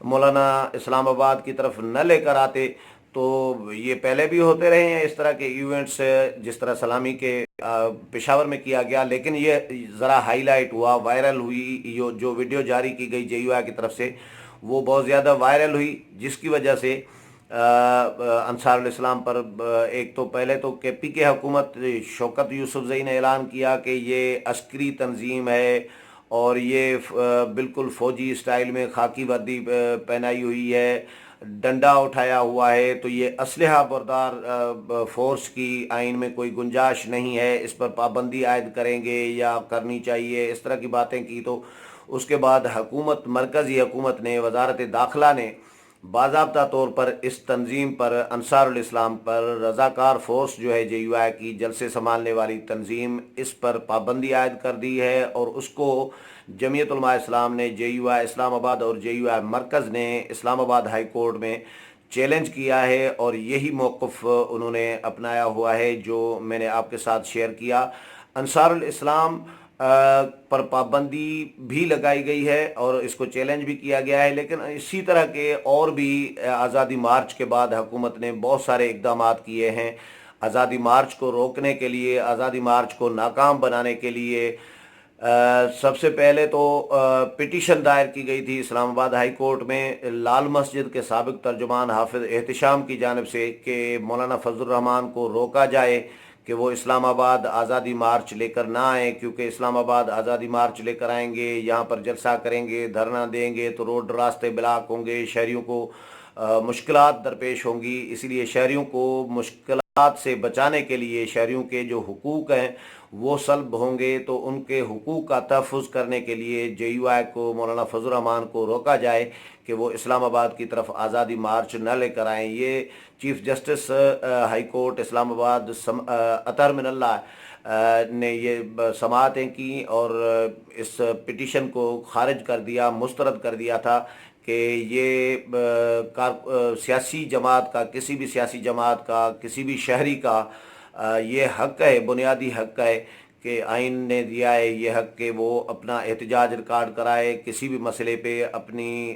مولانا اسلام آباد کی طرف نہ لے کر آتے تو یہ پہلے بھی ہوتے رہے ہیں اس طرح کے ایونٹس، جس طرح سلامی کے پشاور میں کیا گیا، لیکن یہ ذرا ہائی لائٹ ہوا، وائرل ہوئی، جو ویڈیو جاری کی گئی جے یو آئی کی طرف سے وہ بہت زیادہ وائرل ہوئی، جس کی وجہ سے انصار الاسلام پر ایک تو پہلے تو کے پی کے حکومت شوکت یوسف زئی نے اعلان کیا کہ یہ عسکری تنظیم ہے اور یہ بالکل فوجی اسٹائل میں خاکی وردی پہنائی ہوئی ہے، ڈنڈا اٹھایا ہوا ہے، تو یہ اسلحہ بردار فورس کی آئین میں کوئی گنجائش نہیں ہے، اس پر پابندی عائد کریں گے یا کرنی چاہیے، اس طرح کی باتیں کی۔ تو اس کے بعد حکومت، مرکزی حکومت نے، وزارت داخلہ نے باضابطہ طور پر اس تنظیم پر، انصار الاسلام پر، رضاکار فورس جو ہے جے یو آئی کی جلسے سنبھالنے والی تنظیم، اس پر پابندی عائد کر دی ہے، اور اس کو جمعیت علماء اسلام نے، جے یو آئی اسلام آباد اور جے یو آئی مرکز نے اسلام آباد ہائی کورٹ میں چیلنج کیا ہے، اور یہی موقف انہوں نے اپنایا ہوا ہے جو میں نے آپ کے ساتھ شیئر کیا۔ انصار الاسلام پر پابندی بھی لگائی گئی ہے اور اس کو چیلنج بھی کیا گیا ہے، لیکن اسی طرح کے اور بھی آزادی مارچ کے بعد حکومت نے بہت سارے اقدامات کیے ہیں آزادی مارچ کو روکنے کے لیے، آزادی مارچ کو ناکام بنانے کے لیے۔ سب سے پہلے تو پٹیشن دائر کی گئی تھی اسلام آباد ہائی کورٹ میں لال مسجد کے سابق ترجمان حافظ احتشام کی جانب سے کہ مولانا فضل الرحمان کو روکا جائے کہ وہ اسلام آباد آزادی مارچ لے کر نہ آئیں، کیونکہ اسلام آباد آزادی مارچ لے کر آئیں گے، یہاں پر جلسہ کریں گے، دھرنا دیں گے تو روڈ راستے بلاک ہوں گے، شہریوں کو مشکلات درپیش ہوں گی، اس لیے شہریوں کو مشکلات سے بچانے کے لیے شہریوں کے جو حقوق ہیں وہ سلب ہوں گے، تو ان کے حقوق کا تحفظ کرنے کے لیے جے یو آئی کو، مولانا فضل الرحمان کو روکا جائے کہ وہ اسلام آباد کی طرف آزادی مارچ نہ لے کر آئیں۔ یہ چیف جسٹس ہائی کورٹ اسلام آباد اطہر من اللہ نے یہ سماعتیں کی اور اس پٹیشن کو خارج کر دیا، مسترد کر دیا تھا کہ یہ سیاسی جماعت کا، کسی بھی سیاسی جماعت کا، کسی بھی شہری کا یہ حق ہے، بنیادی حق ہے کہ آئین نے دیا ہے یہ حق کہ وہ اپنا احتجاج ریکارڈ کرائے کسی بھی مسئلے پہ، اپنی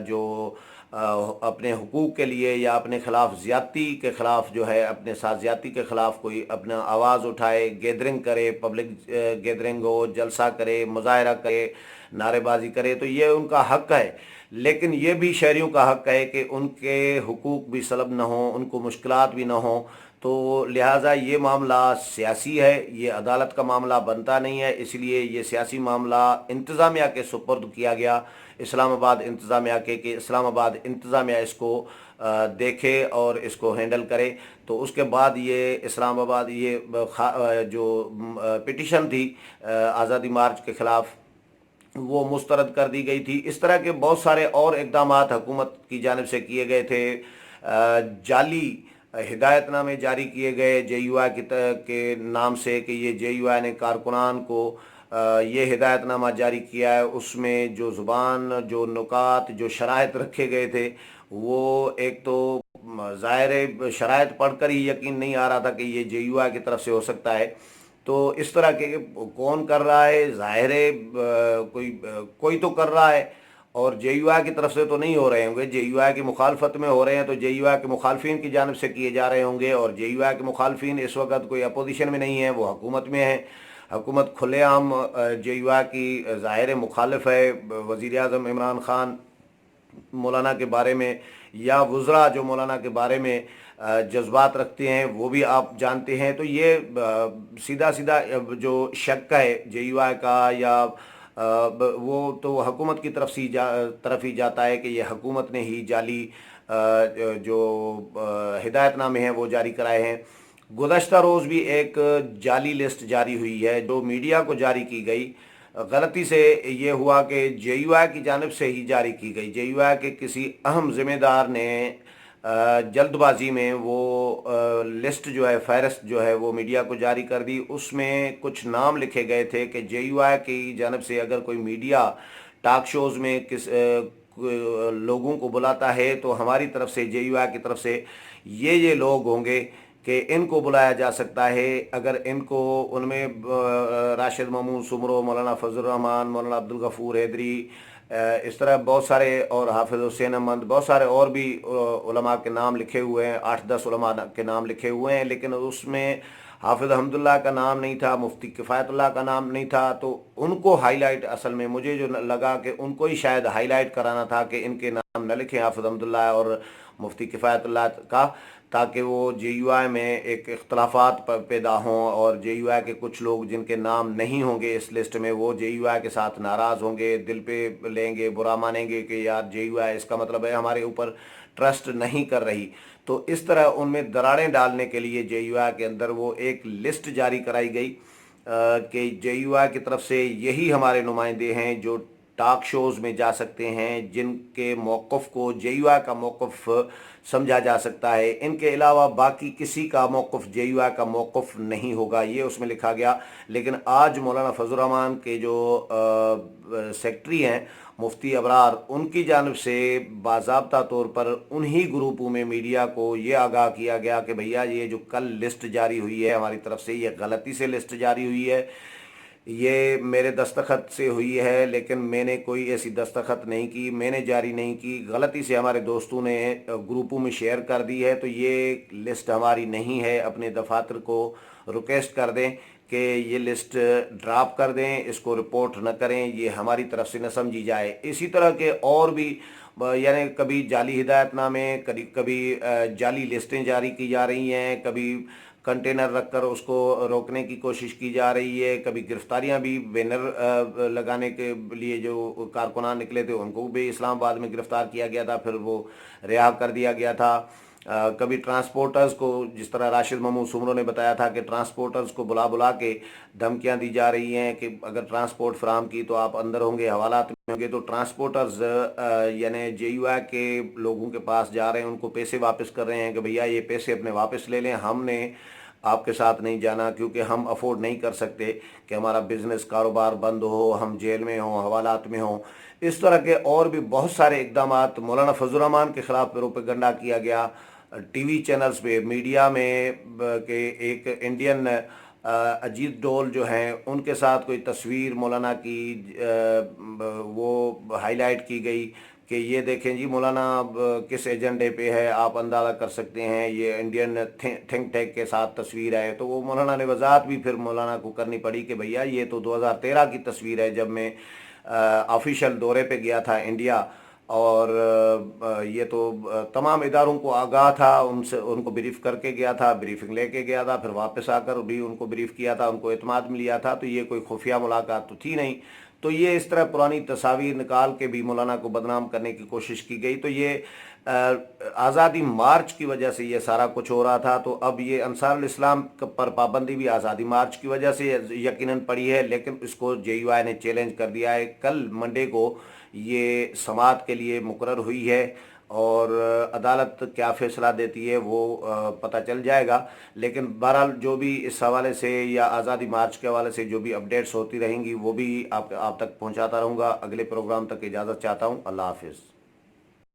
جو اپنے حقوق کے لیے یا اپنے خلاف زیادتی کے خلاف جو ہے، اپنے ساتھ زیادتی کے خلاف کوئی اپنا آواز اٹھائے، گیدرنگ کرے، پبلک گیدرنگ ہو، جلسہ کرے، مظاہرہ کرے، نعرے بازی کرے، تو یہ ان کا حق ہے۔ لیکن یہ بھی شہریوں کا حق ہے کہ ان کے حقوق بھی سلب نہ ہوں، ان کو مشکلات بھی نہ ہوں، تو لہٰذا یہ معاملہ سیاسی ہے، یہ عدالت کا معاملہ بنتا نہیں ہے، اس لیے یہ سیاسی معاملہ انتظامیہ کے سپرد کیا گیا، اسلام آباد انتظامیہ کے، کہ اسلام آباد انتظامیہ اس کو دیکھے اور اس کو ہینڈل کرے۔ تو اس کے بعد یہ اسلام آباد یہ جو پٹیشن تھی آزادی مارچ کے خلاف وہ مسترد کر دی گئی تھی۔ اس طرح کے بہت سارے اور اقدامات حکومت کی جانب سے کیے گئے تھے، جعلی ہدایت نامے جاری کیے گئے جے یو آئی کے نام سے کہ یہ جے یو آئی نے کارکنان کو یہ ہدایت نامہ جاری کیا ہے، اس میں جو زبان، جو نکات، جو شرائط رکھے گئے تھے وہ ایک تو ظاہر شرائط پڑھ کر ہی یقین نہیں آ رہا تھا کہ یہ جے یو آئی کی طرف سے ہو سکتا ہے۔ تو اس طرح کے کون کر رہا ہے؟ ظاہر ہے کوئی تو کر رہا ہے، اور جے یو آئی کی طرف سے تو نہیں ہو رہے ہوں گے، جے یو آئی کی مخالفت میں ہو رہے ہیں تو جے یو آئی کے مخالفین کی جانب سے کیے جا رہے ہوں گے، اور جے یو آئی کے مخالفین اس وقت کوئی اپوزیشن میں نہیں ہے، وہ حکومت میں ہیں۔ حکومت کھلے عام جے یو آئی کی ظاہر مخالف ہے، وزیر اعظم عمران خان مولانا کے بارے میں یا وزراء جو مولانا کے بارے میں جذبات رکھتے ہیں وہ بھی آپ جانتے ہیں۔ تو یہ سیدھا سیدھا جو شک ہے جے یو آئی کا یا وہ تو حکومت کی طرف ہی جاتا ہے کہ یہ حکومت نے ہی جعلی جو ہدایت نامے ہیں وہ جاری کرائے ہیں۔ گزشتہ روز بھی ایک جعلی لسٹ جاری ہوئی ہے جو میڈیا کو جاری کی گئی، غلطی سے یہ ہوا کہ جے یو آئی کی جانب سے ہی جاری کی گئی، جے یو آئی کے کسی اہم ذمہ دار نے جلد بازی میں وہ لسٹ جو ہے، فہرست جو ہے وہ میڈیا کو جاری کر دی۔ اس میں کچھ نام لکھے گئے تھے کہ جے یو آئی کی جانب سے اگر کوئی میڈیا ٹاک شوز میں لوگوں کو بلاتا ہے تو ہماری طرف سے، جے یو آئی کی طرف سے یہ لوگ ہوں گے کہ ان کو بلایا جا سکتا ہے۔ اگر ان میں راشد محمود سمرو، مولانا فضل الرحمان، مولانا عبدالغفور حیدری، اس طرح بہت سارے اور حافظ حسین احمد بہت سارے اور بھی علماء کے نام لکھے ہوئے ہیں، 8-10 علماء کے نام لکھے ہوئے ہیں، لیکن اس میں حافظ حمداللہ کا نام نہیں تھا، مفتی کفایت اللہ کا نام نہیں تھا، تو ان کو ہائی لائٹ اصل میں مجھے جو لگا کہ ان کو ہی شاید ہائی لائٹ کرانا تھا کہ ان کے نام نہ لکھیں حافظ حمداللہ اور مفتی کفایت اللہ کا، تاکہ وہ جے یو آئی میں ایک اختلافات پیدا ہوں، اور جے یو آئی کے کچھ لوگ جن کے نام نہیں ہوں گے اس لسٹ میں وہ جے یو آئی کے ساتھ ناراض ہوں گے، دل پہ لیں گے، برا مانیں گے کہ یار جے یو آئی اس کا مطلب ہے ہمارے اوپر ٹرسٹ نہیں کر رہی۔ تو اس طرح ان میں دراڑیں ڈالنے کے لیے جے یو آئی کے اندر وہ ایک لسٹ جاری کرائی گئی کہ جے یو آئی کی طرف سے یہی ہمارے نمائندے ہیں جو ٹاک شوز میں جا سکتے ہیں، جن کے موقف کو جے یو آئی کا موقف سمجھا جا سکتا ہے، ان کے علاوہ باقی کسی کا موقف جے یو آئی کا موقف نہیں ہوگا، یہ اس میں لکھا گیا۔ لیکن آج مولانا فضل الرحمان کے جو سیکٹری ہیں مفتی ابرار، ان کی جانب سے باضابطہ طور پر انہی گروپوں میں میڈیا کو یہ آگاہ کیا گیا کہ بھیا یہ جو کل لسٹ جاری ہوئی ہے ہماری طرف سے، یہ غلطی سے لسٹ جاری ہوئی ہے، یہ میرے دستخط سے ہوئی ہے، لیکن میں نے کوئی ایسی دستخط نہیں کی، میں نے جاری نہیں کی، غلطی سے ہمارے دوستوں نے گروپوں میں شیئر کر دی ہے، تو یہ لسٹ ہماری نہیں ہے، اپنے دفاتر کو ریکویسٹ کر دیں کہ یہ لسٹ ڈراپ کر دیں، اس کو رپورٹ نہ کریں، یہ ہماری طرف سے نہ سمجھی جائے۔ اسی طرح کے اور بھی یعنی کبھی جعلی ہدایت نامے، کبھی جعلی لسٹیں جاری کی جا رہی ہیں، کبھی کنٹینر رکھ کر اس کو روکنے کی کوشش کی جا رہی ہے، کبھی گرفتاریاں بھی، بینر لگانے کے لیے جو کارکنان نکلے تھے ان کو بھی اسلام آباد میں گرفتار کیا گیا تھا، پھر وہ رہا کر دیا گیا تھا۔ کبھی ٹرانسپورٹرز کو، جس طرح راشد محمود سمرو نے بتایا تھا کہ ٹرانسپورٹرز کو بلا بلا کے دھمکیاں دی جا رہی ہیں کہ اگر ٹرانسپورٹ فراہم کی تو آپ اندر ہوں گے، حوالات میں ہوں گے، تو ٹرانسپورٹرز یعنی جے یو آئی کے لوگوں کے پاس جا رہے ہیں، ان کو پیسے واپس کر رہے ہیں کہ بھیا یہ پیسے اپنے واپس لے لیں، ہم نے آپ کے ساتھ نہیں جانا، کیونکہ ہم افورڈ نہیں کر سکتے کہ ہمارا بزنس کاروبار بند ہو، ہم جیل میں ہوں، حوالات میں ہوں۔ اس طرح کے اور بھی بہت سارے اقدامات مولانا فضل الرحمان کے خلاف پروپیگنڈا کیا گیا ٹی وی چینلز پہ، میڈیا میں، کہ ایک انڈین اجیت ڈول جو ہیں ان کے ساتھ کوئی تصویر مولانا کی وہ ہائی لائٹ کی گئی کہ یہ دیکھیں جی مولانا کس ایجنڈے پہ ہے، آپ اندازہ کر سکتے ہیں، یہ انڈین تھنک ٹینک کے ساتھ تصویر ہے۔ تو وہ مولانا نے وضاحت بھی پھر مولانا کو کرنی پڑی کہ بھیا یہ تو 2013 کی تصویر ہے، جب میں آفیشیل دورے پہ گیا تھا انڈیا، اور یہ تو تمام اداروں کو آگاہ تھا، ان کو بریف کر کے گیا تھا، بریفنگ لے کے گیا تھا، پھر واپس آ کر بھی ان کو بریف کیا تھا، ان کو اعتماد میں لیا تھا، تو یہ کوئی خفیہ ملاقات تو تھی نہیں۔ تو یہ اس طرح پرانی تصاویر نکال کے بھی مولانا کو بدنام کرنے کی کوشش کی گئی۔ تو یہ آزادی مارچ کی وجہ سے یہ سارا کچھ ہو رہا تھا، تو اب یہ انصار الاسلام پر پابندی بھی آزادی مارچ کی وجہ سے یقیناً پڑی ہے، لیکن اس کو جے یو آئی نے چیلنج کر دیا ہے۔ کل منڈے کو یہ سماعت کے لیے مقرر ہوئی ہے، اور عدالت کیا فیصلہ دیتی ہے وہ پتہ چل جائے گا، لیکن بہرحال جو بھی اس حوالے سے یا آزادی مارچ کے حوالے سے جو بھی اپڈیٹس ہوتی رہیں گی وہ بھی آپ تک پہنچاتا رہوں گا۔ اگلے پروگرام تک اجازت چاہتا ہوں، اللہ حافظ۔